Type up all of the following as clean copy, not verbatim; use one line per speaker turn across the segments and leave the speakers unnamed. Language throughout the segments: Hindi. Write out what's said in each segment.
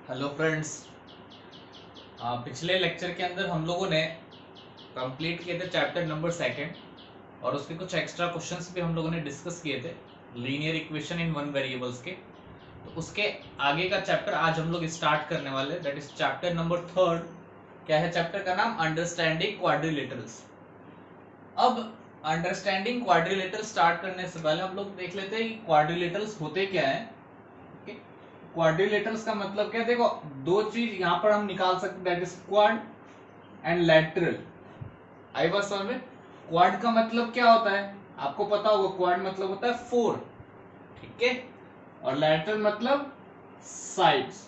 Hello friends. पिछले लेक्चर के अंदर हम लोगों ने कंप्लीट किए थे चैप्टर नंबर सेकंड और उसके कुछ एक्स्ट्रा क्वेश्चंस भी हम लोगों ने डिस्कस किए थे linear equation in one variables के। तो उसके आगे का चैप्टर आज हम लोग स्टार्ट करने वाले, that is chapter number third. क्या है चैप्टर का नाम? Understanding quadrilaterals. अब अंडरस्टैंडिंग क्वाड्रिलेटरल स्टार्ट करने से पहले हम लोग देख लेते हैं कि क्वाड्रिलेटरल्स होते क्या है। क्वाड्रिलेटरल्स का मतलब क्या है? देखो, दो चीज यहां पर हम निकाल सकते हैं, that is quadrilateral. आई बात समझ में? क्वाड का मतलब क्या होता है आपको पता होगा। क्वाड मतलब होता है फोर, ठीक है। और लैटरल मतलब साइड्स,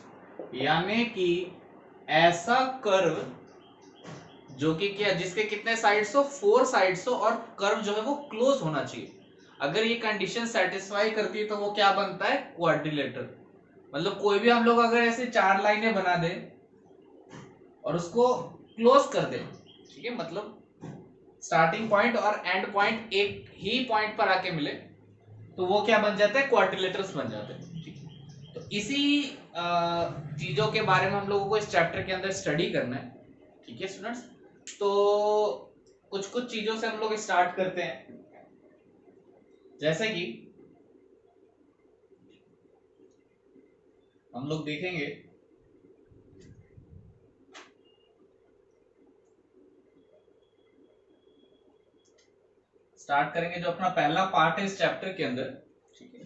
यानी कि ऐसा कर्व जो कि क्या, जिसके कितने साइड्स हो? फोर साइड्स हो, और कर्व जो है वो क्लोज होना चाहिए। अगर ये कंडीशन सेटिस्फाई करती है तो वो क्या बनता है? क्वाड्रिलेटरल। मतलब कोई भी हम लोग अगर ऐसे चार लाइनें बना दे और उसको क्लोज कर दे, ठीक है, मतलब स्टार्टिंग पॉइंट और एंड पॉइंट एक ही पॉइंट पर आके मिले, तो वो क्या बन जाता है? क्वाड्रिलेटरल्स बन जाते हैं, ठीक है। तो इसी चीजों के बारे में हम लोगों को इस चैप्टर के अंदर स्टडी करना है, ठीक है स्टूडेंट्स। तो कुछ कुछ चीजों से हम लोग स्टार्ट करते हैं, जैसे कि हम लोग देखेंगे स्टार्ट करेंगे जो अपना पहला पार्ट है इस चैप्टर के अंदर, ठीक है।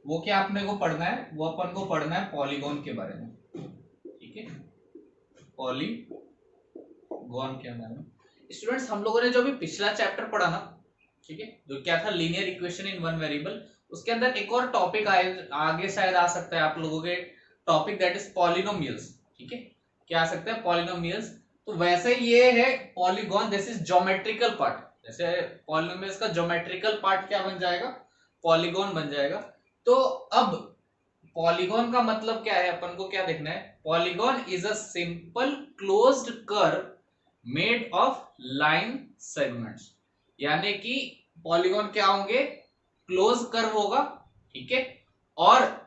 वो क्या अपने को पढ़ना है? वो अपन को पढ़ना है पॉलीगॉन के बारे में, ठीक है। पॉलीगॉन के बारे में स्टूडेंट्स हम लोगों ने जो भी पिछला चैप्टर पढ़ा ना, ठीक है, जो क्या था? Linear equation in one variable. उसके अंदर एक और टॉपिक आगे शायद आ सकता है आप लोगों के, टॉपिक दैट इज पॉलिनोमियल्स, ठीक है। क्या आ सकता है? पॉलिनोमियल्स। तो वैसे ये है polygon, this is geometrical path. जैसे पॉलिनोमियल्स का ज्योमेट्रिकल पार्ट क्या बन जाएगा? पॉलीगॉन बन जाएगा। तो अब पॉलीगॉन का मतलब क्या है, अपन को क्या देखना है? Polygon is a simple closed curve made of line segments, यानी कि पॉलीगॉन क्या होंगे? क्लोज कर्व होगा, ठीक है। और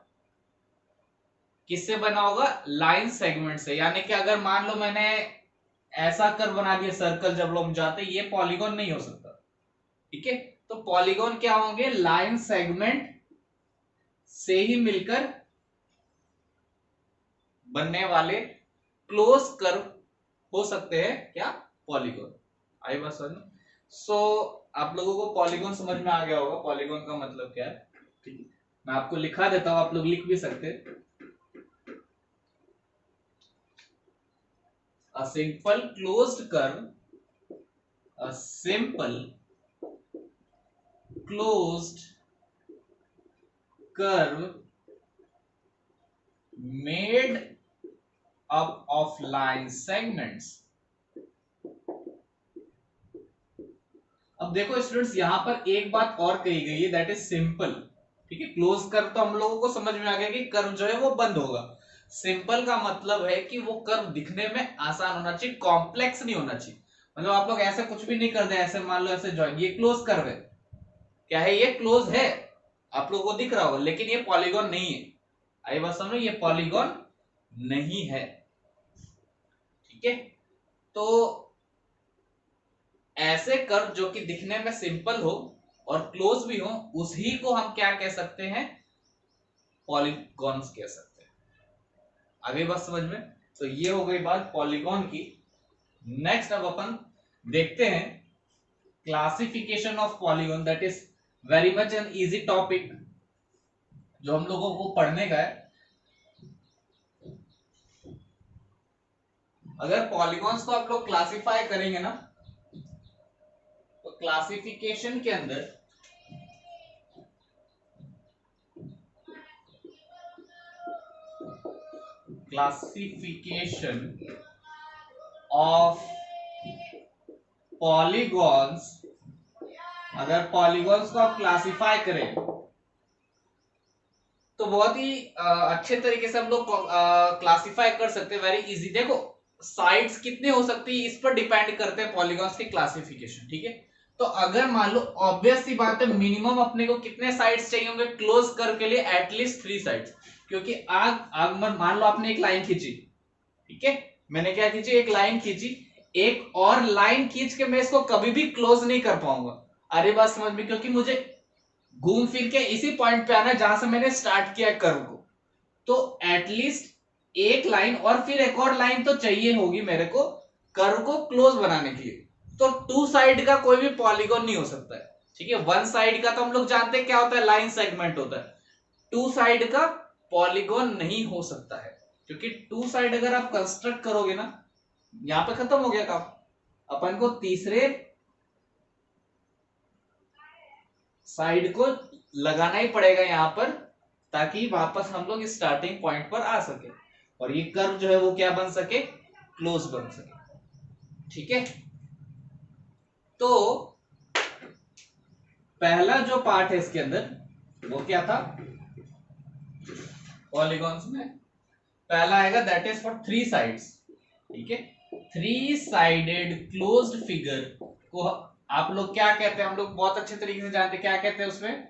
किससे बना होगा? लाइन सेगमेंट से। यानी कि अगर मान लो मैंने ऐसा कर्व बना दिया सर्कल, जब लोग जाते, ये पॉलीगॉन नहीं हो सकता, ठीक है। तो पॉलीगॉन क्या होंगे? लाइन सेगमेंट से ही मिलकर बनने वाले क्लोज कर्व हो सकते हैं, क्या? पॉलीगॉन। आई बात समझ में? सो आप लोगों को पॉलीगॉन समझ में आ गया होगा, पॉलीगॉन का मतलब क्या है, ठीक है। मैं आपको लिखा देता हूं, आप लोग लिख भी सकते हैं। A simple closed curve, a simple closed curve made up of line segments। अब देखो स्टूडेंट्स, यहां पर एक बात और कही गई है, दैट इज सिंपल, ठीक है। क्लोज कर्व तो हम लोगों को समझ में आ गया कि कर्व जो है वो बंद होगा। सिंपल का मतलब है कि वो कर्व दिखने में आसान होना चाहिए, कॉम्प्लेक्स नहीं होना चाहिए। मतलब आप लोग ऐसे कुछ भी नहीं कर दे, ऐसे मान लो ऐसे जॉइन, ये क्लोज कर्व है, क्या है? ये क्लोज है, आप लोगों को दिख रहा होगा, लेकिन ये पॉलीगॉन नहीं है। आई बात समझ, ये पॉलीगॉन नहीं है, ठीक है। तो ऐसे कर्व जो कि दिखने में सिंपल हो और क्लोज भी हो, उसी को हम क्या कह सकते हैं? पॉलीगॉन्स कह सकते हैं। आगे बात समझ में? तो ये हो गई बात पॉलीगॉन की। नेक्स्ट अब अपन देखते हैं classification of polygon, that is very much an easy topic जो हम लोगों को पढ़ने का है। अगर पॉलीगॉन्स को आप लोग क्लासिफाई करेंगे ना, तो क्लासिफिकेशन के अंदर क्लासिफिकेशन ऑफ पॉलीगॉन्स, अगर पॉलीगॉन्स को आप क्लासिफाई करें तो बहुत ही अच्छे तरीके से हम लोग क्लासिफाई कर सकते हैं, वेरी इजी। देखो, साइड्स कितने हो सकती है इस पर डिपेंड करते हैं पॉलीगॉन्स की क्लासिफिकेशन, ठीक है। तो अगर मान लो, ऑब्वियस सी बात है, मिनिमम अपने को कितने साइड्स चाहिए होंगे क्लोज कर्व के लिए? At least 3 sides. क्योंकि आग आगमन, मान लो आपने एक लाइन खींची, ठीक है, मैंने क्या खींची, एक लाइन खींची, एक और लाइन खींच के मैं इसको कभी भी क्लोज नहीं कर पाऊंगा। अरे बात समझ में, क्योंकि मुझे घूम फिर के इसी पॉइंट पे आना है जहां से मैंने स्टार्ट किया कर्व को। तो एटलीस्ट एक लाइन और फिर एक और लाइन तो चाहिए होगी मेरे को कर्व को क्लोज बनाने के लिए। तो टू साइड का कोई भी पॉलीगॉन नहीं हो सकता है, ठीक है। वन साइड का तो हम लोग जानते हैं क्या होता है, लाइन सेगमेंट होता है। टू साइड का पॉलीगॉन नहीं हो सकता है, क्योंकि टू साइड अगर आप कंस्ट्रक्ट करोगे ना, यहां पे खत्म हो गया काम। अपन को तीसरे साइड को लगाना ही पड़ेगा यहां पर, ताकि वापस हम लोग स्टार्टिंग पॉइंट पर आ सके और ये कर्व जो है वो क्या बन सके, क्लोज बन सके, ठीक है। तो पहला जो पार्ट है इसके अंदर वो क्या था, पॉलीगॉन्स में पहला आएगा that is for three sides, ठीक है। थ्री साइडेड क्लोज्ड फिगर को आप लोग क्या कहते हैं, हम लोग बहुत अच्छे तरीके से जानते हैं क्या कहते हैं उसमें,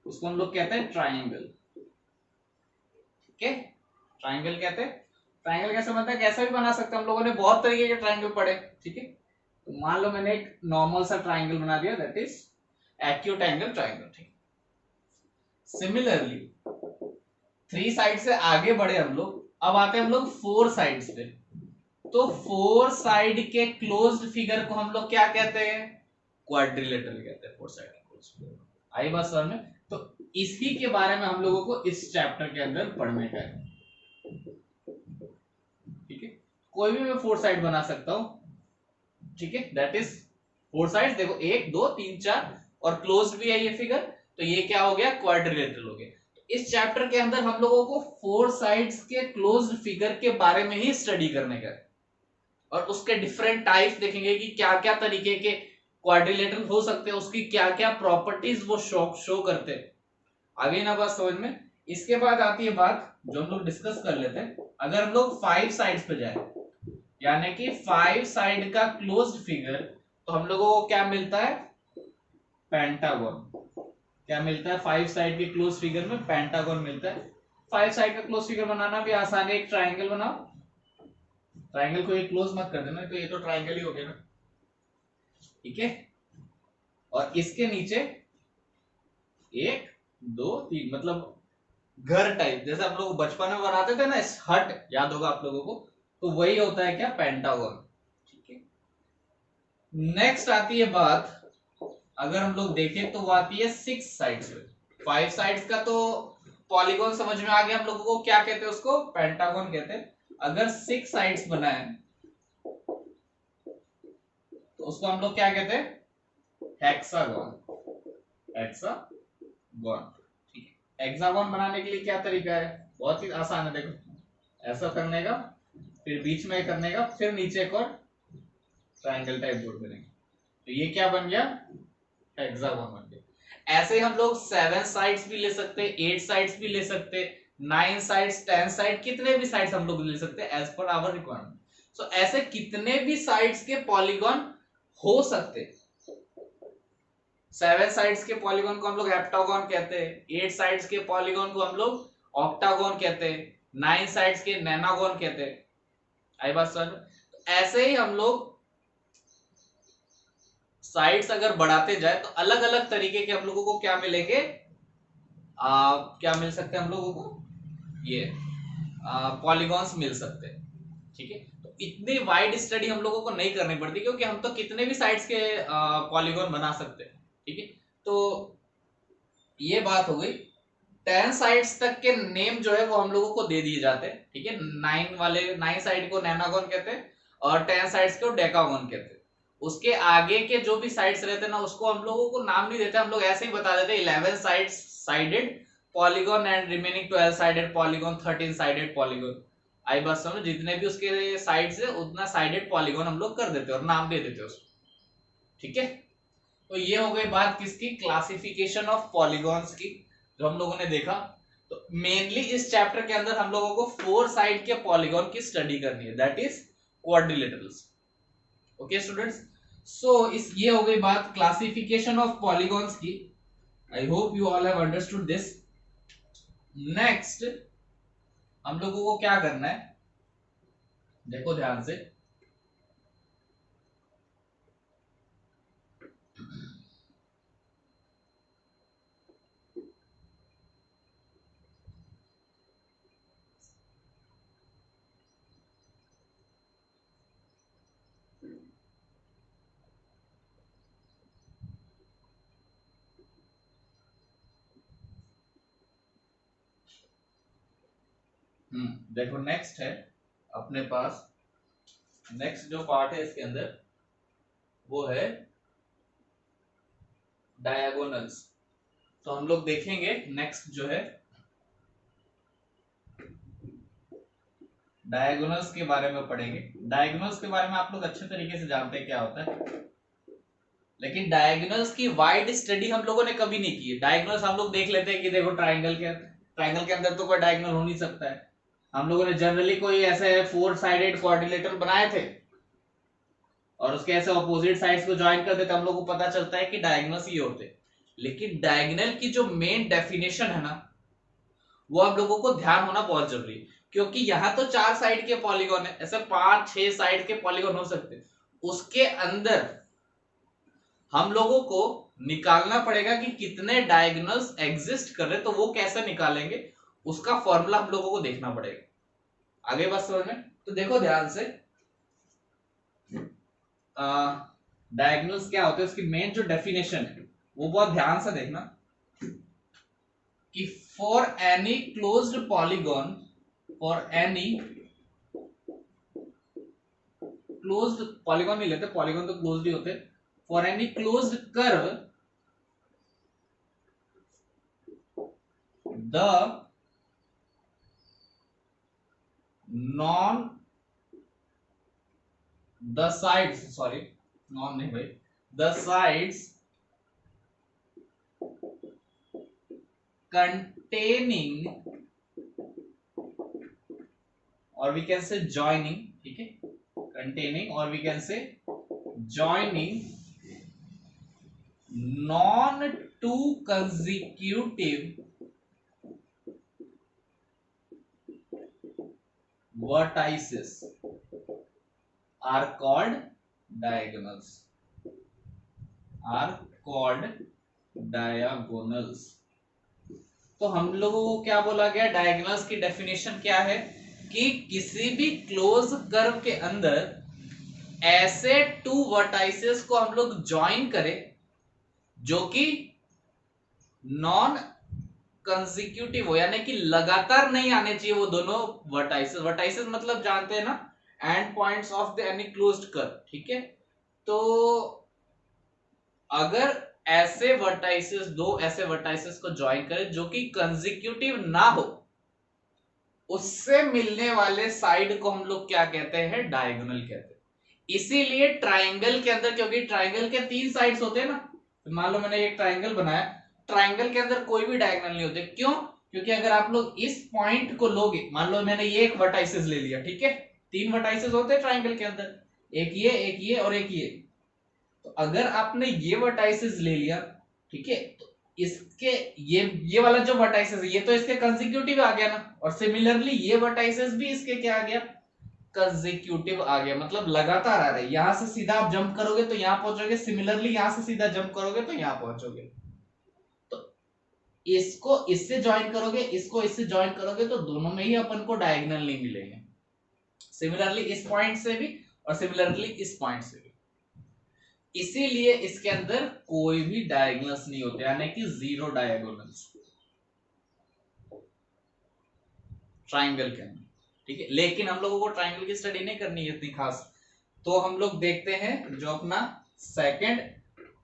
उसको हम लोग कहते हैं ट्राइंगल, ठीक है। ट्राइंगल कहते हैं। ट्राइंगल कैसे बनता है, कैसे भी बना सकते हैं, हम लोगों ने बहुत तरीके के ट्राइंगल पढ़े, ठीक है। तो मान लो मैंने एक नॉर्मल सा ट्राइंगल बना दिया, that is acute angle triangle, ठीक। सिमिलरली थ्री साइड से आगे बढ़े हम लोग, अब आते हैं हम लोग फोर साइड्स पे। तो फोर साइड के क्लोज्ड फिगर को हम लोग क्या कहते हैं, क्वाड्रिलेटरल कहते हैं, फोर साइड क्लोज्ड। आई बात समझ में। तो इसी के बारे में हम लोगों को इस चैप्टर के अंदर पढ़ने का है, ठीक है। कोई भी मैं फोर साइड बना सकता हूं, ठीक है, दैट इज फोर साइड्स। देखो 1 2 3 4 और क्लोज्ड भी है ये फिगर, तो ये क्या हो गया, क्वाड्रिलेटरल हो गया। इस चैप्टर के अंदर हम लोगों को फोर साइड्स के क्लोज्ड फिगर के बारे में ही स्टडी करने का है, और उसके डिफरेंट टाइप्स देखेंगे कि क्या क्या तरीके के क्वाड्रिलेटरल हो सकते हैं, उसकी क्या क्या प्रॉपर्टीज वो शो करते हैं। आगे ना बात समझ में। इसके बाद आती है बात जो हम लोग डिस्कस कर लेते हैं, अगर हम लोग फाइव साइड्स पे जाए, यानी कि फाइव साइड का क्लोज्ड फिगर, तो हम लोगों को क्या मिलता है, पेंटागन। क्या मिलता है, फाइव साइड के क्लोज फिगर में पेंटागन मिलता है। फाइव साइड का क्लोज फिगर बनाना भी आसान है, एक ट्राइंगल बनाओ, ट्राइंगल को एक क्लोज मत कर देना, तो ये तो ट्राइंगल ही हो गया ना, ठीक है। और इसके नीचे 1 2 3, मतलब घर टाइप, जैसे हम लोग बचपन में बनाते थे ना हट, याद होगा आप लोगों को, तो वही होता है क्या, पेंटागन, ठीक है। नेक्स्ट आती है बात, अगर हम लोग देखें तो वो आती है सिक्स साइड्स पे। फाइव साइड्स का तो पॉलीगॉन समझ में आ गया, हम लोगों को क्या कहते हैं, उसको पेंटागन कहते हैं। अगर सिक्स साइड्स बनाए तो उसको हम लोग क्या कहते हैं, हेक्सागन, हेक्सागन, ठीक है। हेक्सागन बनाने के लिए क्या तरीका है, बहुत ही आसान है, देखो ऐसा करने का, फिर बीच में करने का, फिर नीचे एक और ट्रायंगल टाइप जोड़ देंगे, तो ये क्या बन गया, हेक्सागन बन गया। ऐसे हम लोग 7 साइड्स भी ले सकते हैं, 8 साइड्स भी ले सकते हैं, 9 साइड्स, 10 साइड, कितने भी साइड्स हम लोग ले सकते हैं एज पर आवर रिक्वायरमेंट। सो ऐसे कितने भी साइड्स के पॉलीगॉन हो सकते हैं। 7 साइड्स के पॉलीगॉन को हम लोग हेप्टागोन कहते हैं, 8 साइड्स के पॉलीगॉन को हम लोग ऑक्टागोन कहते हैं, 9 साइड्स के नैनागोन कहते हैं। आई बात समझ में। तो ऐसे ही हम लोग साइड्स अगर बढ़ाते जाए तो अलग अलग तरीके के हम लोगों को क्या मिलेंगे, क्या मिल सकते हैं हम लोगों को, ये पॉलीगॉन्स मिल सकते हैं, ठीक है। तो इतनी वाइड स्टडी हम लोगों को नहीं करनी पड़ती, क्योंकि हम तो कितने भी साइड्स के पॉलीगॉन बना सकते हैं, ठीक है। तो ये बात हो गई। 10 साइड्स तक के नेम जो है वो हम लोगों को दे दिए जाते हैं, ठीक है। 9 साइड को नैनागोन कहते हैं और 10 साइड्स को डेकागोन कहते हैं। उसके आगे के जो भी साइड्स रहते हैं ना, उसको हम लोगों को नाम नहीं देते, हम लोग ऐसे ही बता देते हैं 11 sides sided polygon and remaining 12 sided polygon, 13 sided polygon. आई बात समझ, जितने भी उसके साइड्स है उतना साइडेड पॉलीगॉन हम लोग कर देते हैं और नाम दे देते हैं उसको, ठीक है। तो ये हो गई बात किसकी, क्लासिफिकेशन ऑफ पॉलीगॉन्स की, जो हम लोगों ने देखा। तो मेनली इस चैप्टर के अंदर हम लोगों को 4 साइड के पॉलीगॉन की स्टडी करनी है, that is quadrilaterals. Okay students, so इस ये हो गई बात क्लासिफिकेशन ऑफ पॉलीगॉन्स की। I hope you all have understood this. Next हम लोगों को क्या करना है, देखो ध्यान से, देखो नेक्स्ट है अपने पास, नेक्स्ट जो पार्ट है इसके अंदर वो है डायगोनल्स। तो हम लोग देखेंगे नेक्स्ट जो है डायगोनल्स के बारे में पढ़ेंगे। डायगोनल्स के बारे में आप लोग अच्छे तरीके से जानते हैं क्या होता है, लेकिन डायगोनल्स की वाइड स्टडी हम लोगों ने कभी नहीं की है। डायगोनल्स हम लोग देख लेते हैं कि देखो ट्राइंगल के अंदर तो कोई डायगोनल हो नहीं सकता है। हम लोगों ने जनरली कोई ऐसे 4 साइडेड क्वाड्रिलेटरल बनाए थे और उसके ऐसे ऑपोजिट साइड्स को ज्वाइन कर देते, हम लोग को पता चलता है कि डायगोनल्स ये होते। लेकिन डायगोनल की जो मेन डेफिनेशन है ना, वो आप लोगों को ध्यान होना बहुत जरूरी है, क्योंकि यहाँ तो 4 साइड के पॉलीगॉन है, ऐसे 5-6 साइड के पॉलीगॉन हो सकते, उसके अंदर हम लोगों को निकालना पड़ेगा कि कितने डायगोनल्स एग्जिस्ट कर रहे, तो वो कैसे निकालेंगे उसका फॉर्मूला हम लोगों को देखना पड़ेगा। आगे बात समझ में, तो देखो ध्यान से, डायगोनल्स क्या होते हैं, उसकी मेन जो डेफिनेशन है वो बहुत ध्यान से देखना कि for any closed polygon, for any closed polygon नहीं लेते, पॉलीगॉन तो क्लोज्ड ही होते, for any closed curve the known the sides, sorry non नहीं भाई, the sides containing or we can say joining, ठीक है, containing or we can say joining non two consecutive vertices are called diagonals, are called diagonals। तो हम लोगों को क्या बोला गया, डायगोनल्स की डेफिनेशन क्या है कि किसी भी क्लोज कर्व के अंदर ऐसे 2 वर्टाइसेस को हम लोग ज्वाइन करें जो कि नॉन कंसेक्यूटिव हो, यानी कि लगातार नहीं आने चाहिए वो दोनों वर्टाइसेस। वर्टाइसेस मतलब जानते हैं ना, and points of the any closed curve, ठीक है। तो अगर ऐसे वर्टाइसेस, 2 ऐसे वर्टाइसेस को ज्वाइन करें जो कि कंसेक्यूटिव ना हो, उससे मिलने वाले साइड को हम लोग क्या कहते हैं, डायगोनल कहते हैं। इसीलिए ट्राइंगल के अंदर, क्योंकि ट्राइंगल के 3 साइड्स होते हैं ना, तो मान लो मैंने एक ट्राइंगल बनाया, ट्राइंगल के अंदर कोई भी डायगोनल नहीं होते। क्यों? क्योंकि अगर आप लोग इस पॉइंट को लोगे, मान लो मैंने ये एक वर्टाइसेस ले लिया, ठीक है, 3 वर्टाइसेस होते हैं ट्राइंगल के अंदर, एक ये और एक ये। तो अगर आपने ये वर्टाइसेस ले लिया, ठीक है, तो इसके ये वाला जो वर्टाइसेस है ये तो इसके कंसेक्यूटिव आ गया ना, और सिमिलरली ये वर्टाइसेस भी इसके क्या आ गया, कंसेक्यूटिव आ गया, मतलब लगातार आ रहे। यहां से सीधा आप जंप करोगे तो यहां पहुंचोगे, सिमिलरली यहां से सीधा जंप करोगे तो यहां पहुंचोगे। तो इसको इससे ज्वाइन करोगे, इसको इससे ज्वाइन करोगे, तो दोनों में ही अपन को डायगोनल नहीं मिलेंगे, सिमिलरली इस पॉइंट से भी और सिमिलरली इस पॉइंट से भी। इसीलिए इसके अंदर कोई भी डायगोनल्स नहीं होते, यानी कि 0 डायगोनल्स ट्राइंगल के अंदर, ठीक है। लेकिन हम लोगों को ट्राइंगल की स्टडी नहीं करनी है इतनी खास, तो हम लोग देखते हैं जो अपना सेकंड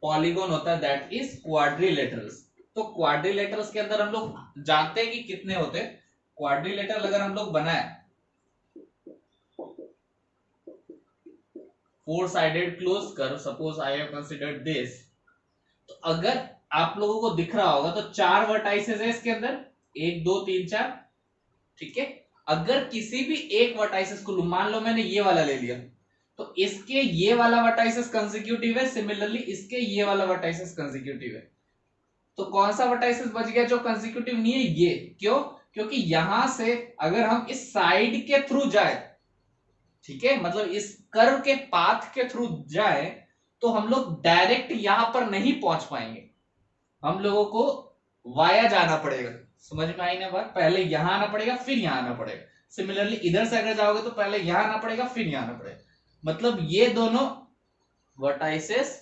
पॉलीगॉन होता है, दैट इज क्वाड्रिलेटरल्स। तो क्वाड्रिलेटरल्स के अंदर हम लोग जानते हैं कि कितने होते हैं। क्वाड्रिलेटरल अगर हम लोग बनाए, 4 sided close curve, suppose I have considered this, तो अगर आप लोगों को दिख रहा होगा तो 4 वर्टाइसेस है इसके अंदर, 1 2 3 4, ठीक है। अगर किसी भी एक वर्टाइसेस को लूं, मान लो मैंने ये वाला ले लिया, तो इसके ये वाला वर्टाइसेस कंसेक्यूटिव है, सिमिलरली इसके ये वाला वर्टाइसेस कंसेक्यूटिव है। तो कौन सा वर्टाइसेस बच गया जो कंसेक्यूटिव नहीं है, ये। क्यों? क्योंकि यहां से अगर हम इस साइड के थ्रू जाए, ठीक है, मतलब इस कर्व के पाथ के थ्रू जाए, तो हम लोग डायरेक्ट यहां पर नहीं पहुंच पाएंगे, हम लोगों को वाया जाना पड़ेगा। समझ में आई ना बात? पहले यहां आना पड़ेगा फिर यहां आना पड़ेगा। सिमिलरली इधर से अगर जाओगे तो पहले यहां आना पड़ेगा फिर यहां आना पड़ेगा। मतलब ये दोनों वर्टाइसेस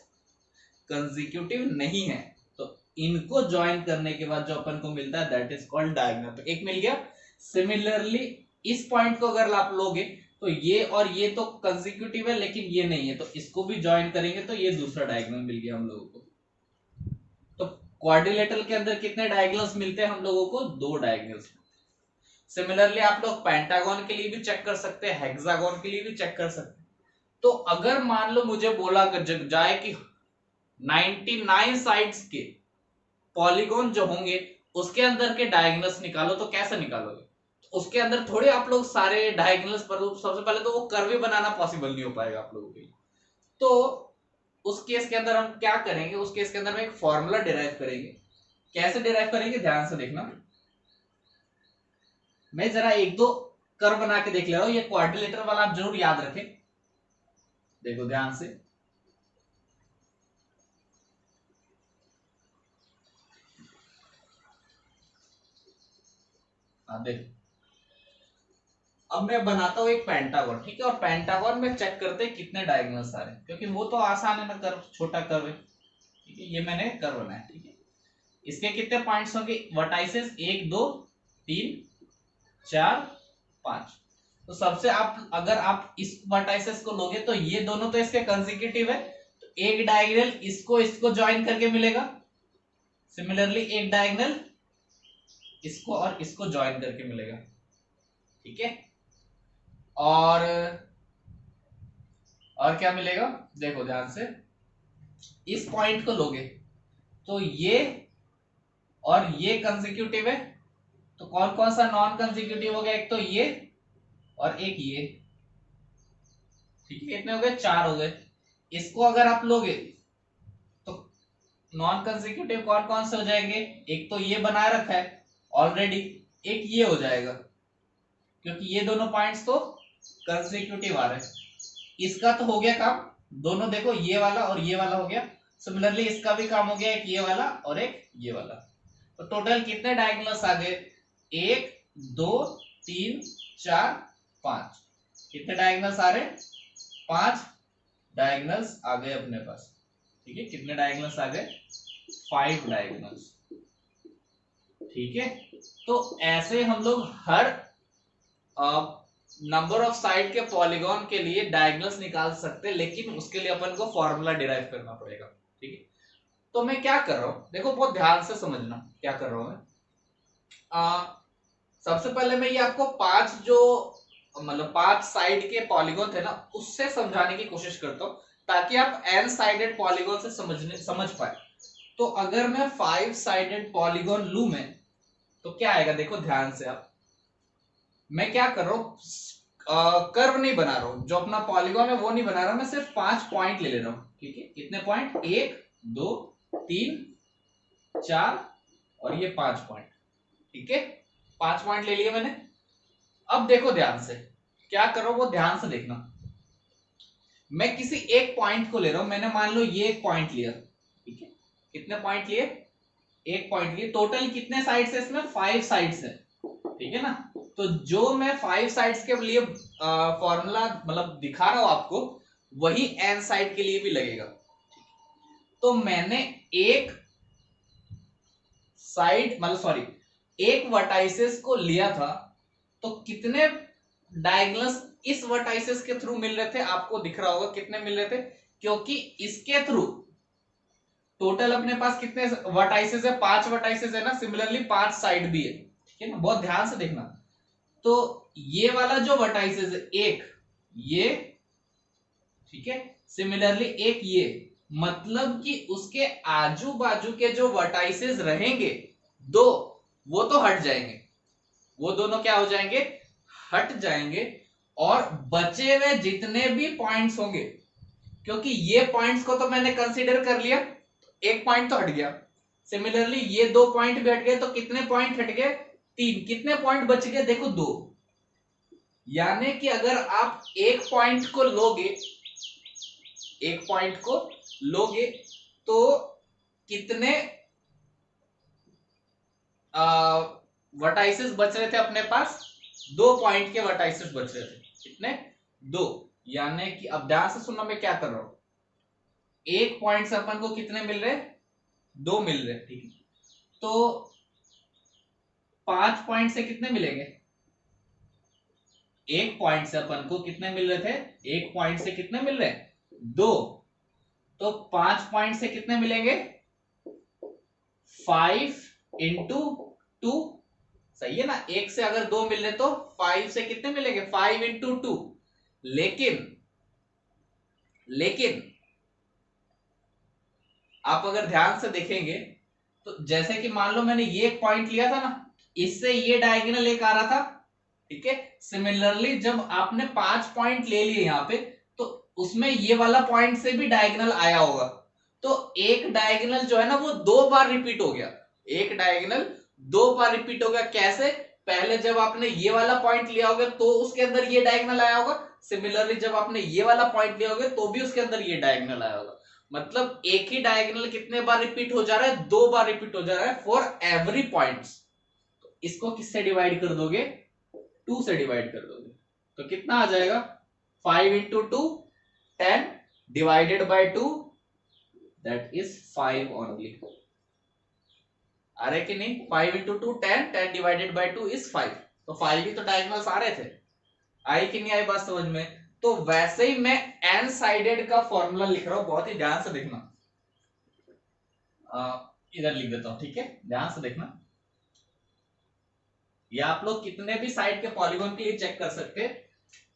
कंसेक्यूटिव नहीं है, तो इनको ज्वाइन करने के बाद जो अपन को मिलता है दैट इज कॉल्ड डायगोनल। तो एक मिल गया। सिमिलरली इस पॉइंट को अगर आप लोगे तो ये और ये तो कंसेक्यूटिव है लेकिन ये नहीं है, तो इसको भी ज्वाइन करेंगे तो ये दूसरा डायगोनल मिल गया हम लोगों को। तो क्वाड्रिलेटरल के अंदर कितने डायगोनल्स मिलते हैं हम लोगों को? 2 डायगोनल्स। सिमिलरली आप लोग पेंटागन के लिए भी चेक कर सकते हैं, हेक्सागन के लिए भी चेक कर सकते हैं। तो अगर मान लो मुझे बोला जाए कि 99 साइड्स के पॉलीगॉन जो होंगे उसके अंदर के डायगोनल्स निकालो, तो कैसे निकालोगे? तो उसके अंदर थोड़े आप लोग सारे डायगोनल्स पर, सबसे पहले तो वो कर्व बनाना पॉसिबल नहीं हो पाएगा आप लोगों के लिए। तो उस केस के अंदर हम क्या करेंगे? उस केस के अंदर हम एक फॉर्मूला डिराइव करेंगे। कैसे डिराइव करेंगे ध्यान से देखना। मैं जरा एक दो कर्व बना के देख ले रहा हूं, ये क्वाड्रिलेटरल वाला आप जरूर याद रखें। देखो ध्यान से, देखो अब मैं बनाता हूं एक पेंटागन, ठीक है, और पेंटागन में चेक करते हैं कितने डायगोनल्स आ रहे हैं, क्योंकि वो तो आसान है ना, कर्व छोटा कर्व है, ठीक है। ये मैंने कर्व बनाया, ठीक है। इसके कितने पॉइंट्स होंगे? वर्टाइसेस 1 2 3 4 5। तो सबसे आप अगर आप इस वर्टाइसेस को लोगे तो ये दोनों तो इसके कंसेक्यूटिव है, तो एक डायगोनल इसको इसको ज्वाइन करके मिलेगा। सिमिलरली एक डायगोनल इसको और इसको ज्वाइन करके मिलेगा, ठीक है। और क्या मिलेगा? देखो ध्यान से, इस पॉइंट को लोगे तो ये और ये कंसेक्यूटिव है, तो कौन कौन सा नॉन कंसेक्यूटिव हो गया? एक तो ये और एक ये, ठीक है। कितने हो गए? 4 हो गए। इसको अगर आप लोगे तो नॉन कंसेक्यूटिव कौन कौन से हो जाएंगे? एक तो ये बनाए रखा है ऑलरेडी, एक ये हो जाएगा, क्योंकि ये दोनों पॉइंट्स तो कंसेक्यूटिव आ रहे हैं। इसका तो हो गया काम, दोनों देखो ये वाला और ये वाला हो गया। सिमिलरली इसका भी काम हो गया, एक ये वाला और एक ये वाला। तो टोटल कितने डायगोनल्स आ गए? 1 2 3 4 5। कितने डायगोनल्स आ रहे? 5 डायगोनल्स आ गए अपने पास, ठीक है। कितने डायगोनल्स आ गए? 5 डायगोनल्स, ठीक है। तो ऐसे हम लोग हर नंबर ऑफ साइड के पॉलीगॉन के लिए डायगोनल्स निकाल सकते हैं, लेकिन उसके लिए अपन को फॉर्मूला डिराइव करना पड़ेगा, ठीक है। तो मैं क्या कर रहा हूं, देखो बहुत ध्यान से समझना क्या कर रहा हूं मैं। सबसे पहले मैं ये आपको 5 जो मतलब 5 साइड के पॉलीगॉन थे ना, उससे समझाने की कोशिश करता हूं, ताकि आप n साइडेड पॉलीगॉन से समझ पाए। तो अगर मैं 5 साइडेड पॉलीगॉन लू मैं, तो क्या आएगा? देखो ध्यान से आप, मैं क्या कर रहा हूं, कर्व नहीं बना रहा हूं, जो अपना पॉलीगॉन है वो नहीं बना रहा, मैं सिर्फ 5 पॉइंट ले रहा हूं, ठीक है। कितने पॉइंट? 1 2 3 4 और ये 5 पॉइंट, ठीक है। 5 पॉइंट ले लिए मैंने। अब देखो ध्यान से क्या कर रहा हूं, वो ध्यान से देखना। मैं किसी एक पॉइंट को ले रहा हूं, मैंने मान लो ये एक पॉइंट लिया, ठीक है। कितने पॉइंट लिए? एक पॉइंट लिए। टोटल कितने साइड्स है इसमें? 5 साइड्स है, ठीक है ना। तो जो मैं 5 साइड्स के लिए फॉर्मूला मतलब दिखा रहा हूं आपको, वही n साइड के लिए भी लगेगा। तो मैंने एक साइड मतलब सॉरी एक वर्टाइसेस को लिया था, तो कितने डायगोनल्स इस वर्टाइसेस के थ्रू मिल रहे थे? आपको दिख रहा होगा कितने मिल रहे थे, क्योंकि इसके थ्रू टोटल अपने पास कितने वर्टाइसेस है? 5 वर्टाइसेस है ना। सिमिलरली 5 साइड भी है, ठीक है ना। बहुत ध्यान से देखना। तो ये वाला जो वर्टाइसेस है, एक ये, ठीक है। सिमिलरली एक ये, मतलब कि उसके आजू बाजू के जो वर्टाइसेस रहेंगे 2, वो तो हट जाएंगे, वो दोनों क्या हो जाएंगे? हट जाएंगे। और बचे हुए जितने भी पॉइंट्स होंगे, क्योंकि ये पॉइंट्स को तो मैंने कंसीडर कर लिया, एक पॉइंट तो हट गया। सिमिलरली ये 2 पॉइंट भी हट गए, तो कितने पॉइंट हट गए? 3, कितने पॉइंट बच गए देखो 2। यानी कि अगर आप एक पॉइंट को लोगे तो कितने वर्टाइसेस बच रहे थे अपने पास? 2 पॉइंट के वर्टाइसेस बच रहे थे। कितने? 2। यानी कि अब ध्यान से सुनना मैं क्या कर रहा हूं। एक पॉइंट से अपन को कितने मिल रहे? 2 मिल रहे। ठीक है, तो 5 पॉइंट से कितने मिलेंगे? एक पॉइंट से अपन को कितने मिल रहे थे? एक पॉइंट से कितने मिल रहे? 2। तो 5 पॉइंट से कितने मिलेंगे? 5 इंटू 2। सही है ना? एक से अगर 2 मिल रहे तो 5 से कितने मिलेंगे? 5 इंटू 2। लेकिन आप अगर ध्यान से देखेंगे तो जैसे कि मान लो मैंने ये एक पॉइंट लिया था ना, इससे ये डायगोनल एक आ रहा था। ठीक है, सिमिलरली जब आपने 5 पॉइंट ले लिए यहां पे, तो उसमें ये वाला पॉइंट से भी डायगोनल आया होगा। तो एक डायगोनल जो है ना वो 2 बार रिपीट हो गया। एक डायगोनल 2 बार रिपीट हो गया। कैसे? पहले जब आपने ये वाला पॉइंट लिया होगा तो उसके अंदर ये डायगोनल आया होगा। सिमिलरली जब आपने ये वाला पॉइंट लिया होगा तो भी उसके अंदर ये डायगोनल आया होगा। मतलब एक ही डायगोनल कितने बार रिपीट हो जा रहा है? 2 बार रिपीट हो जा रहा है फॉर एवरी पॉइंट। तो इसको किससे डिवाइड कर दोगे? 2 से डिवाइड कर दोगे तो कितना आ जाएगा? 5 into 2 10 divided by 2 that is 5 only. आ रहे कि नहीं? 5 इंटू 2 10, 10 डिवाइडेड बाय 2 इज 5। तो 5 ही तो डायगोनल्स आ रहे थे। आई कि नहीं आई बात समझ में? तो वैसे ही मैं एन साइडेड का फॉर्मूला लिख रहा हूं, बहुत ही ध्यान से देखना। इधर लिख देता हूं, ठीक है? ध्यान से देखना। या आप लोग कितने भी साइड के पॉलीगॉन के लिए चेक कर सकते हैं।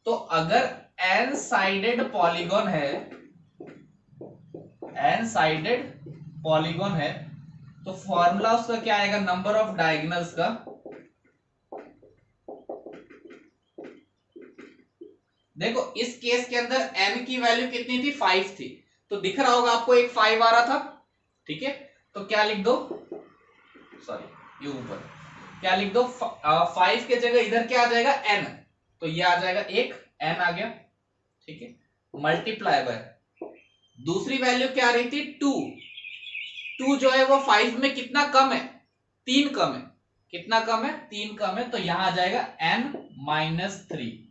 तो अगर एन साइडेड पॉलीगॉन है, तो फॉर्मूला उसका क्या आएगा? नंबर ऑफ डायगोनल्स का देखो इस केस के अंदर n की वैल्यू कितनी थी? 5 थी। तो दिख रहा होगा आपको एक 5 आ रहा था। ठीक है, तो क्या लिख दो? सॉरी, ये ऊपर क्या लिख दो? 5 के जगह इधर क्या आ जाएगा? n। तो ये आ जाएगा एक n आ गया। ठीक है, मल्टीप्लाई बाय दूसरी वैल्यू क्या आ रही थी? 2। 2 जो है वो 5 में कितना कम है? 3 कम है। कितना कम है? 3 कम है। तो यहां आ जाएगा n-3।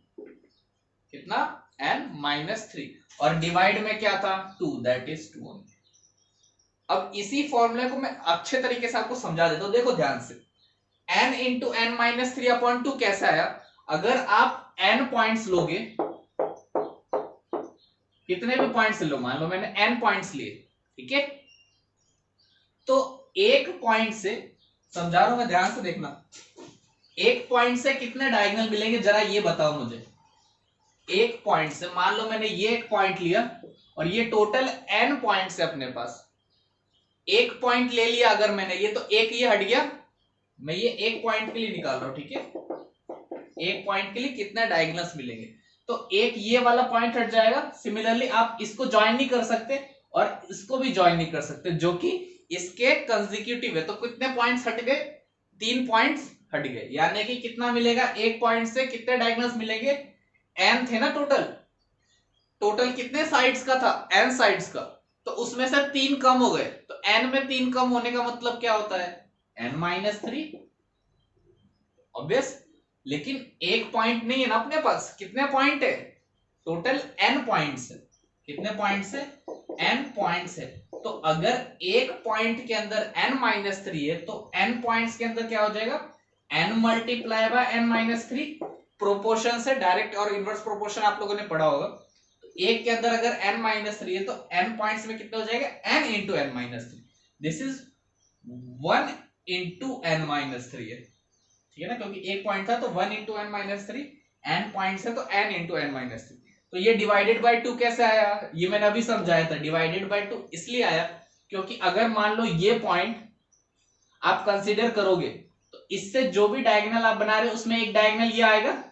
कितना? n-3। और डिवाइड में क्या था? 2, दैट इज 2 ओनली। अब इसी फॉर्मूले को मैं अच्छे तरीके से आपको समझा देता हूं, देखो ध्यान से। n इंटू n-3/2 कैसे आया? अगर आप n पॉइंट्स लोगे, कितने भी पॉइंट्स लो, मान लो मैंने n पॉइंट्स लिए, ठीक है, तो एक पॉइंट से, समझा रहा हूं मैं, ध्यान से देखना, एक पॉइंट से कितने डायगोनल मिलेंगे जरा ये बताओ मुझे। एक पॉइंट से, मान लो मैंने ये एक पॉइंट लिया और ये टोटल n पॉइंट्स है अपने पास। एक पॉइंट ले लिया अगर मैंने, ये तो एक ये हट गया, मैं ये एक पॉइंट के लिए निकाल रहा हूं। ठीक है, एक पॉइंट के लिए कितना डायगोनल्स मिलेंगे? तो एक ये वाला पॉइंट हट जाएगा। सिमिलरली आप इसको ज्वाइन नहीं कर सकते और इसको भी ज्वाइन नहीं कर सकते, जो कि इसके कंसेक्यूटिव है। तो कितने पॉइंट्स हट गए? 3 पॉइंट्स हट गए। यानी कि कितना मिलेगा? एक पॉइंट से कितने डायगोनल्स मिलेंगे? n थे ना टोटल कितने साइड्स का था? n साइड्स का। तो उसमें से 3 कम हो गए। तो n में 3 कम होने का मतलब क्या होता है? n-3 obvious. लेकिन एक पॉइंट नहीं है ना अपने पास, कितने पॉइंट है? टोटल n पॉइंट्स है। कितने पॉइंट्स है? n पॉइंट्स है। तो अगर एक पॉइंट के अंदर n-3 है तो n पॉइंट्स के अंदर क्या हो जाएगा? n multiply by n-3। Proportion से डायरेक्ट और इनवर्स प्रोपोर्शन आप लोगों ने पढ़ा होगा। तो एक के अंदर अगर n-3 है तो n पॉइंट्स में कितना हो जाएगा? n into n-3। This is 1 into n-3 है। ठीक है ना, क्योंकि एक पॉइंट था तो 1 इंटू n-3, n पॉइंट्स है तो n इंटू n-3। तो ये डिवाइडेड बाय 2 कैसे आया? ये मैंने अभी समझाया था। डिवाइडेड बाय 2 इसलिए आया क्योंकि अगर मान लो ये पॉइंट आप कंसीडर करोगे तो इससे जो भी डायगोनल आप बना रहे हो उसमें एक डायगोनल ये आएगा।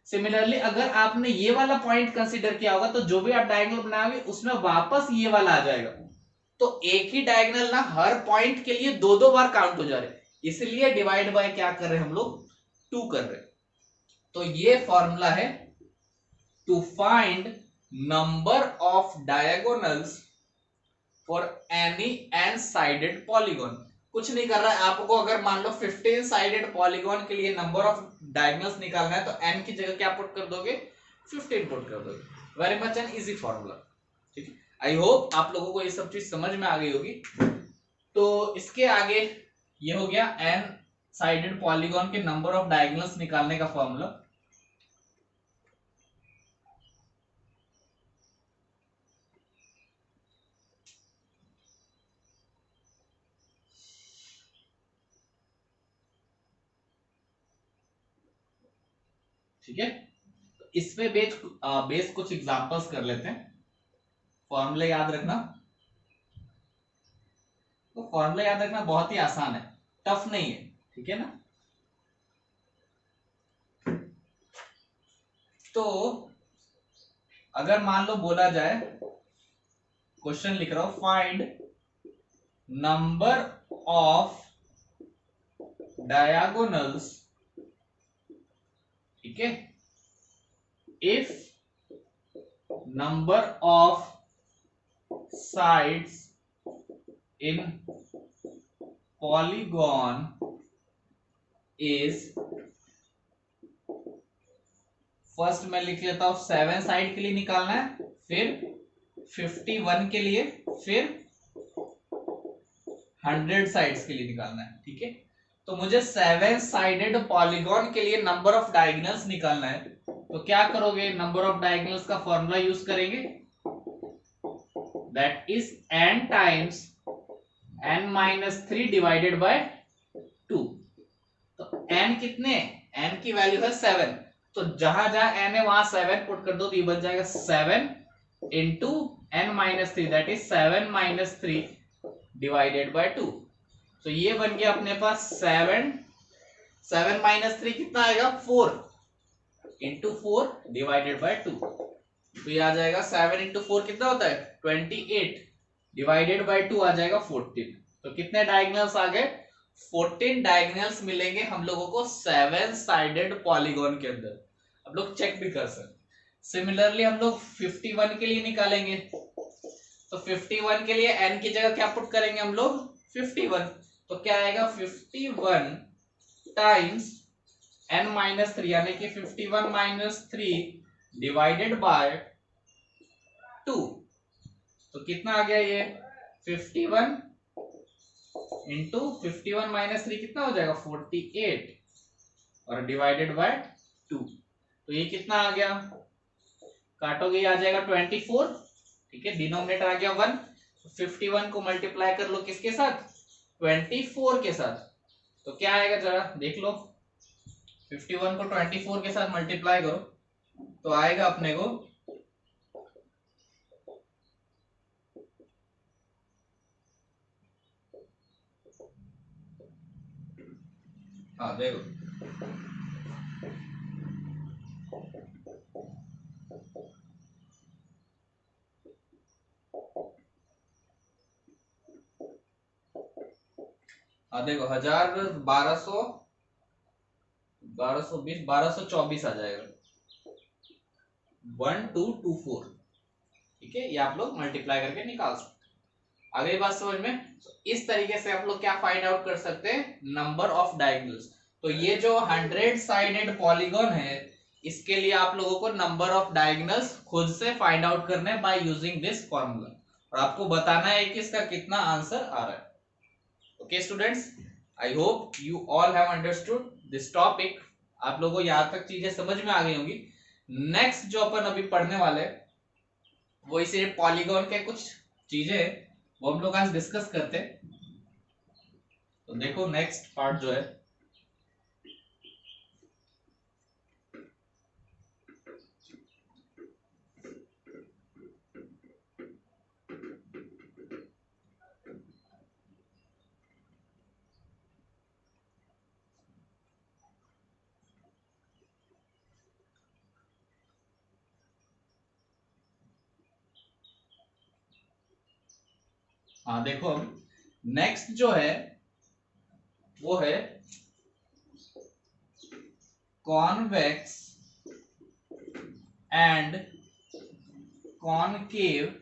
सिमिलरली अगर आपने ये वाला पॉइंट कंसीडर किया होगा तो जो भी आप डायगोनल बनाओगे उसमें वापस ये वाला आ जाएगा। तो एक ही डायगोनल ना हर पॉइंट के लिए 2-2 बार काउंट हो जा रहे। इसलिए डिवाइड बाय क्या कर रहे हैं हम लोग, 2 कर रहे हैं। तो ये फॉर्मूला है to find number of diagonals for any N sided polygon. कुछ नहीं कर रहा है आपको, अगर मान लो 15 साइडेड पॉलीगॉन के लिए नंबर ऑफ डायगोनल्स निकालना है तो n की जगह क्या पुट कर दोगे, 15 पुट कर दोगे। Very much an easy formula. ठीक है, आई होप आप लोगों को ये सब चीज समझ में आ गई होगी। तो इसके आगे ये हो गया n साइडेड पॉलीगॉन के नंबर ऑफ डायगोनल्स निकालने का फॉर्मूला। ठीक है, तो इसमें बेस कुछ एग्जांपल्स कर लेते हैं। फॉर्मूला याद रखना, तो फॉर्मूला याद रखना बहुत ही आसान है, टफ नहीं है। ठीक है ना, तो अगर मान लो बोला जाए, क्वेश्चन लिख रहा हूं, फाइंड नंबर ऑफ डायगोनल्स, ठीक है, if number of sides in polygon is, first मैं लिख लेता हूं 7 साइड के लिए निकालना है, फिर 51 के लिए, फिर 100 साइड्स के लिए निकालना है। ठीक है, तो मुझे 7 साइडेड पॉलीगॉन के लिए नंबर ऑफ डायगोनल्स निकालना है। तो क्या करोगे, नंबर ऑफ डायगोनल्स का फॉर्मूला यूज करेंगे, that is n times n-3 divided by 2। तो n कितने, n की वैल्यू है 7, तो जहां जहां n है वहां 7 पुट कर दो, तो ये बन जाएगा 7 into n-3, that is 7-3 divided by 2। तो ये बन गया अपने पास 7 कितना आएगा, 4 इंटू 4 डिवाइडेड बाय 2। तो ये आ जाएगा 7 इंटू 4 कितना होता है, 28 डिवाइडेड बाय 2 आ जाएगा 14। तो कितने डायगोनल्स आ गए, 14 डायगोनल्स मिलेंगे हम लोगों को 7 साइडेड पॉलीगॉन के अंदर। अब लोग चेक भी कर सकते। सिमिलरली हम लोग 51 के लिए निकालेंगे, तो 51 के लिए n की जगह क्या पुट करेंगे हम लोग, 51। तो क्या आएगा, 51 टाइम्स n-3, यानी कि 51-3 डिवाइडेड बाय 2। तो कितना आ गया ये, 51 इंटू 51-3 कितना हो जाएगा, 48 और डिवाइडेड बाय 2। तो ये कितना आ गया, काटोगे ये आ जाएगा 24। ठीक है, डिनोमिनेटर आ गया 1। 51 को मल्टीप्लाई कर लो किसके साथ, 24 के साथ। तो क्या आएगा जरा देख लो, 51 को 24 के साथ मल्टीप्लाई करो तो आएगा अपने को, हाँ देखो, हाँ देखो 1224 आ जाएगा, 1224। ठीक है, ये आप लोग मल्टीप्लाई करके निकाल सकते हैं। अगली बात समझ में, इस तरीके से आप लोग क्या फाइंड आउट कर सकते हैं, नंबर ऑफ डायगोनल्स। तो ये जो 100 साइडेड पॉलीगॉन है, इसके लिए आप लोगों को नंबर ऑफ डायगोनल्स खुद से फाइंड आउट करने हैं बाय यूजिंग दिस फॉर्मूला, और आपको बताना है कि इसका कितना आंसर आ रहा है। Okay students, I hope you all have understood this topic. आप लोगों को यहां तक चीजें समझ में आ गई होंगी। नेक्स्ट जो अपन अभी पढ़ने वाले हैं वो इसे पॉलीगॉन के कुछ चीजें वो हम लोग आज डिस्कस करते हैं। तो देखो नेक्स्ट पार्ट जो है, हाँ देखो अब नेक्स्ट जो है वो है कॉन्वेक्स एंड कॉनकेव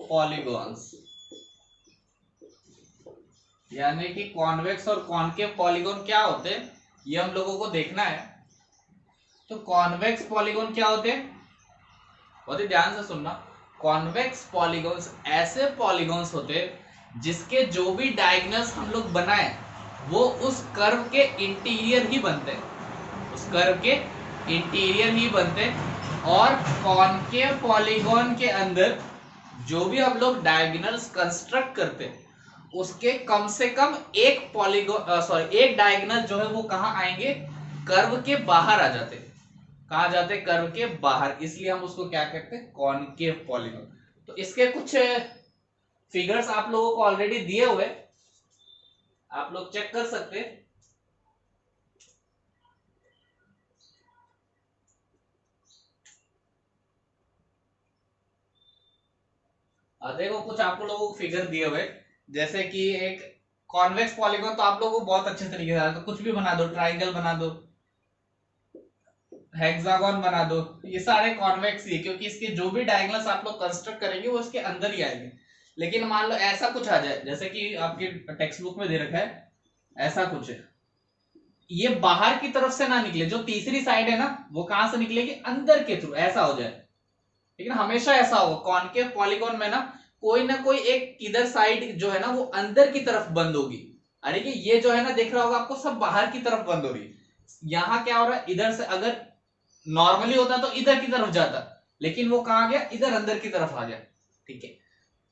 पॉलीगॉन्स। यानी कि कॉन्वेक्स और कॉनकेव पॉलीगॉन क्या होते हैं ये हम लोगों को देखना है। तो कॉन्वेक्स पॉलीगॉन क्या होते हैं, बहुत ही ध्यान से सुनना। कॉन्वेक्स पॉलीगॉन्स ऐसे पॉलीगॉन्स होते हैं जिसके जो भी डायगोनल्स हम लोग बनाए वो उस कर्व के इंटीरियर ही बनते हैं, उस कर्व के इंटीरियर ही बनते हैं। और कॉनकेव पॉलीगॉन के अंदर जो भी हम लोग डायगोनल्स कंस्ट्रक्ट करते हैं उसके कम से कम एक पॉलीगॉन एक डायगोनल जो है वो कहां आएंगे, कर्व के बाहर आ जाते हैं। कहा जाते हैं, कर्व के बाहर, इसलिए हम उसको क्या कहते हैं, कॉनकेव पॉलीगॉन। तो इसके कुछ फिगर्स आप लोगों को ऑलरेडी दिए हुए, आप लोग चेक कर सकते हैं। देखो कुछ आप लोगों को फिगर दिए हुए, जैसे कि एक कॉन्वेक्स पॉलीगॉन तो आप लोगों को बहुत अच्छे तरीके से, तो कुछ भी बना दो, ट्राइंगल बना दो, हेक्सागोन बना दो, ये सारे कॉन्वेक्स ही है क्योंकि इसके जो भी डायगोनल्स आप लोग कंस्ट्रक्ट करेंगे वो इसके अंदर ही आएंगे। लेकिन मान लो ऐसा कुछ आ जाए, जैसे कि आपके टेक्स्ट बुक में दे रखा है ऐसा कुछ है, ये बाहर की तरफ से ना निकले, जो तीसरी साइड है ना वो कहां से निकलेगी, अंदर के थ्रू, ऐसा हो जाए। लेकिन हमेशा ऐसा होगा कॉनकेव पॉलीगॉन में ना, कोई ना कोई एक इधर साइड जो है ना वो अंदर की तरफ बंद होगी। अरे कि ये जो है ना दिख रहा होगा आपको, सब बाहर की तरफ बंद हो रही है। यहाँ क्या हो रहा है, इधर से अगर नॉर्मली होता तो इधर की तरफ जाता, लेकिन वो कहां गया, इधर अंदर की तरफ आ गया। ठीक है,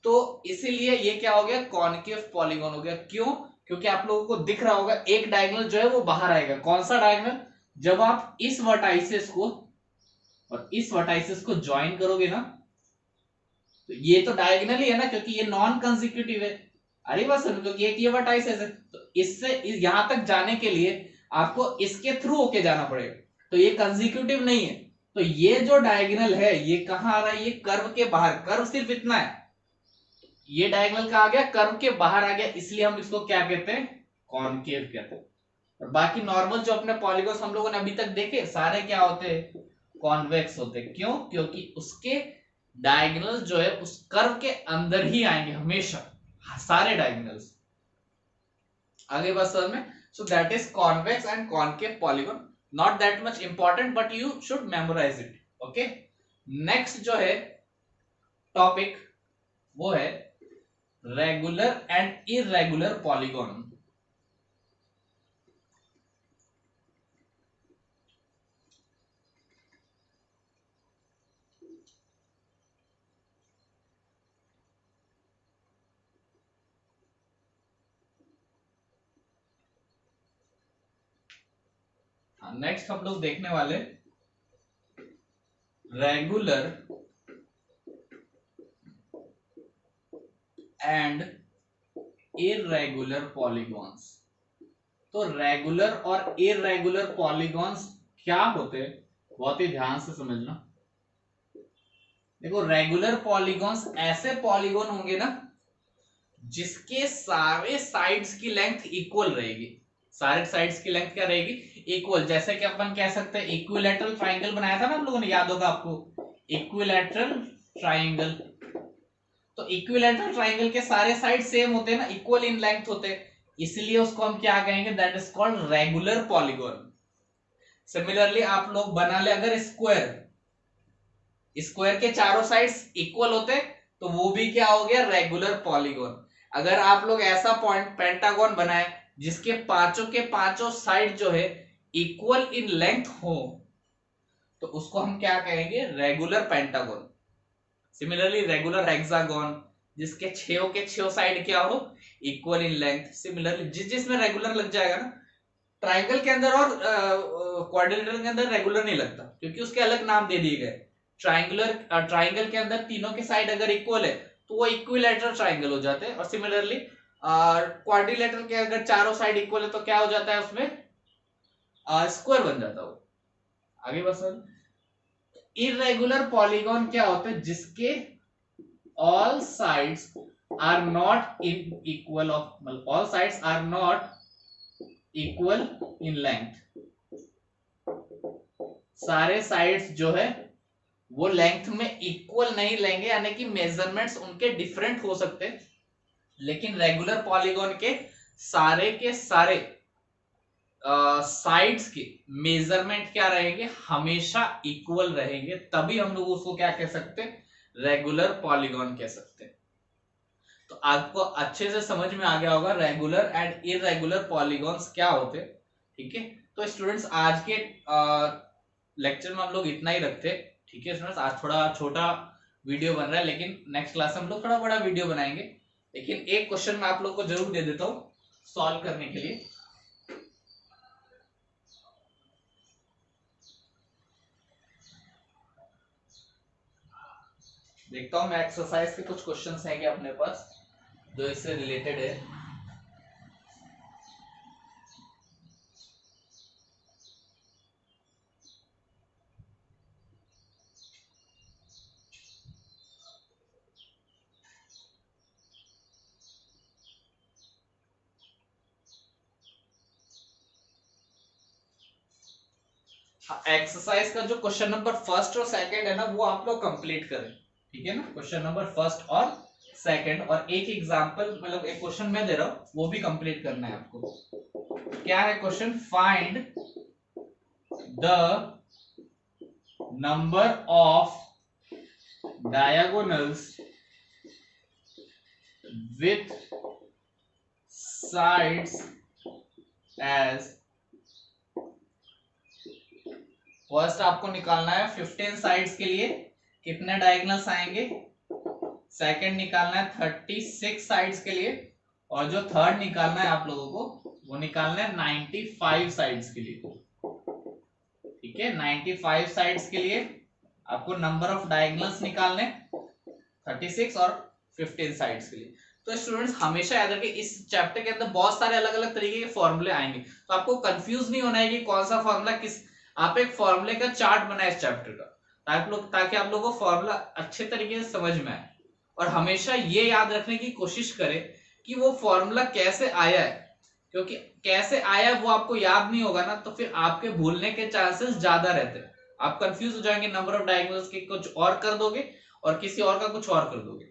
तो इसीलिए ये क्या हो गया, कॉनकेव पॉलीगॉन हो गया। क्यों, क्योंकि आप लोगों को दिख रहा होगा एक डायगोनल जो है वो बाहर आएगा। कौन सा डायगोनल, जब आप इस वर्टाइसिस को और इस वर्टाइसिस को ज्वाइन करोगे ना, तो ये तो डायगोनल ही है ना क्योंकि ये नॉन कंसेक्यूटिव है। अरे बस क्योंकि एक ये वर्टाइसिस है, तो इससे यहां तक जाने के लिए आपको इसके थ्रू होके जाना पड़ेगा, तो ये कंसेक्यूटिव नहीं है। तो ये जो डायगोनल है ये कहां आ रहा है, ये कर्व के बाहर, कर्व सिर्फ इतना है, ये डायगोनल का आ गया, कर्व के बाहर आ गया, इसलिए हम इसको क्या कहते हैं, कॉनकेव कहते हैं। और बाकी नॉर्मल जो अपने पॉलीगॉन्स हम लोगों ने अभी तक देखे सारे क्या होते हैं, कॉन्वेक्स होते हैं। क्यों, क्योंकि उसके डायगोनल्स जो है उस कर्व के अंदर ही आएंगे हमेशा, सारे डायगोनल्स। आगे बात समझ में। So that is convex and concave polygon, not that much important but you should memorise it. Okay, next जो है टॉपिक वो है regular and irregular polygon. Next हम लोग देखने वाले रेगुलर एंड इरेगुलर पॉलीगॉन्स। तो रेगुलर और इरेगुलर पॉलीगॉन्स क्या होते हैं, बहुत ही ध्यान से समझना। देखो रेगुलर पॉलीगॉन्स ऐसे पॉलीगॉन होंगे ना जिसके सारे साइड्स की लेंथ इक्वल रहेगी। सारे साइड्स की लेंथ क्या रहेगी, इक्वल। जैसे कि अपन कह सकते हैं इक्विलैटरल ट्राइंगल बनाया था ना हम लोगों ने, याद होगा आपको, इक्विलैटरल ट्राइंगल। तो इक्विलैटरल ट्राइंगल के सारे साइड सेम होते हैं ना, इक्वल इन लेंथ होते हैं, इसलिए उसको हम क्या कहेंगे, that is called regular polygon. Similarly आप लोग बना ले अगर स्क्वायर, स्क्वायर के चारों साइड्स इक्वल होते तो वो भी क्या हो गया, रेगुलर पॉलीगॉन। अगर आप लोग ऐसा पॉइंट पेंटागन बनाए जिसके पांचों के पांचों साइड जो है इक्वल इन लेंथ हो, तो उसको हम क्या कहेंगे, regular pentagon. Similarly regular hexagon, जिसके छह के छह साइड क्या हो, इक्वल इन लेंथ। सिमिलरली जिसमें रेगुलर लग जाएगा ना, ट्राइंगल के अंदर और क्वाड्रिलेटरल के अंदर रेगुलर नहीं लगता क्योंकि उसके अलग नाम दे दिए गए। ट्राइंगल के अंदर तीनों के साइड अगर इक्वल है तो वो इक्विलैटरल ट्राइंगल हो जाते हैं, और सिमिलरली क्वाड्रिलेटरल के अगर चारों साइड इक्वल है तो क्या हो जाता है, उसमें स्क्वायर बन जाता है वो। आगे बस, इरेगुलर पॉलीगॉन क्या होते हैं, जिसके all sides are not in equal of, all sides are not equal in length, सारे साइड्स जो है वो लेंथ में इक्वल नहीं लेंगे, यानी कि मेजरमेंट्स उनके डिफरेंट हो सकते हैं, लेकिन रेगुलर पॉलीगॉन के सारे साइड्स के मेजरमेंट क्या रहेंगे, हमेशा इक्वल रहेंगे, तभी हम लोग उसको क्या कह सकते हैं, रेगुलर पॉलीगॉन कह सकते हैं। तो आपको अच्छे से समझ में आ गया होगा रेगुलर एंड इररेगुलर पॉलीगॉन्स क्या होते हैं। ठीक है, तो स्टूडेंट्स आज के लेक्चर में हम लोग इतना ही रखते हैं। ठीक है स्टूडेंट्स, आज थोड़ा छोटा वीडियो बन रहा है, लेकिन नेक्स्ट क्लास में हम लोग थोड़ा बड़ा वीडियो बनाएंगे। लेकिन एक क्वेश्चन मैं आप लोग को जरूर दे देता हूँ सॉल्व करने के लिए। देखता हूं मैं एक्सरसाइज के कुछ क्वेश्चंस हैं क्या अपने पास जो इससे रिलेटेड है। एक्सरसाइज का जो क्वेश्चन नंबर फर्स्ट और सेकंड है ना, वो आप लोग कंप्लीट करें। ठीक है ना, क्वेश्चन नंबर फर्स्ट और सेकंड, और एक एग्जांपल मतलब एक क्वेश्चन मैं दे रहा हूं वो भी कंप्लीट करना है आपको। क्या है question, find the number of diagonals with sides as, first आपको निकालना है 15 साइड्स के लिए कितने डायगोनल्स आएंगे, सेकंड निकालना है 36 साइड्स के लिए, और जो थर्ड निकालना है आप लोगों को वो निकालना है 95 साइड्स के लिए। ठीक है, 95 साइड्स के लिए आपको नंबर ऑफ डायगोनल्स निकालने 36 और 15 साइड्स के लिए। तो स्टूडेंट्स हमेशा याद रखें इस चैप्टर के अंदर बहुत सारे अलग अलग तरीके के फॉर्मूले आएंगे, तो आपको कंफ्यूज नहीं होना है कि कौन सा फॉर्मूला किस, आप एक फॉर्मूले का चार्ट बनाए इस चैप्टर का, ताकि आप लोगों को फॉर्मूला अच्छे तरीके से समझ में आए। और हमेशा ये याद रखने की कोशिश करें कि वो फॉर्मूला कैसे आया है, क्योंकि कैसे आया वो आपको याद नहीं होगा ना, तो फिर आपके भूलने के चांसेस ज्यादा रहते हैं, आप कंफ्यूज हो जाएंगे, नंबर ऑफ डायगोनल्स के कुछ और कर दोगे और किसी और का कुछ और कर दोगे,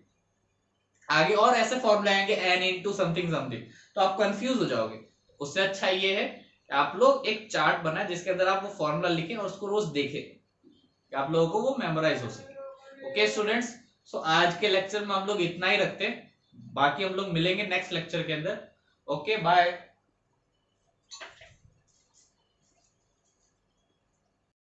आगे और ऐसे फॉर्मूले आएंगे n इंटू समथिंग समथिंग, तो आप कंफ्यूज हो जाओगे। उससे अच्छा ये है कि आप लोग एक चार्ट बनाए जिसके अंदर आप वो फॉर्मूला लिखें और उसको रोज देखें कि आप लोगों को वो मेमोराइज हो सके। ओके स्टूडेंट्स, सो आज के लेक्चर में हम लोग इतना ही रखते हैं, बाकी हम लोग मिलेंगे नेक्स्ट लेक्चर के अंदर। Okay bye.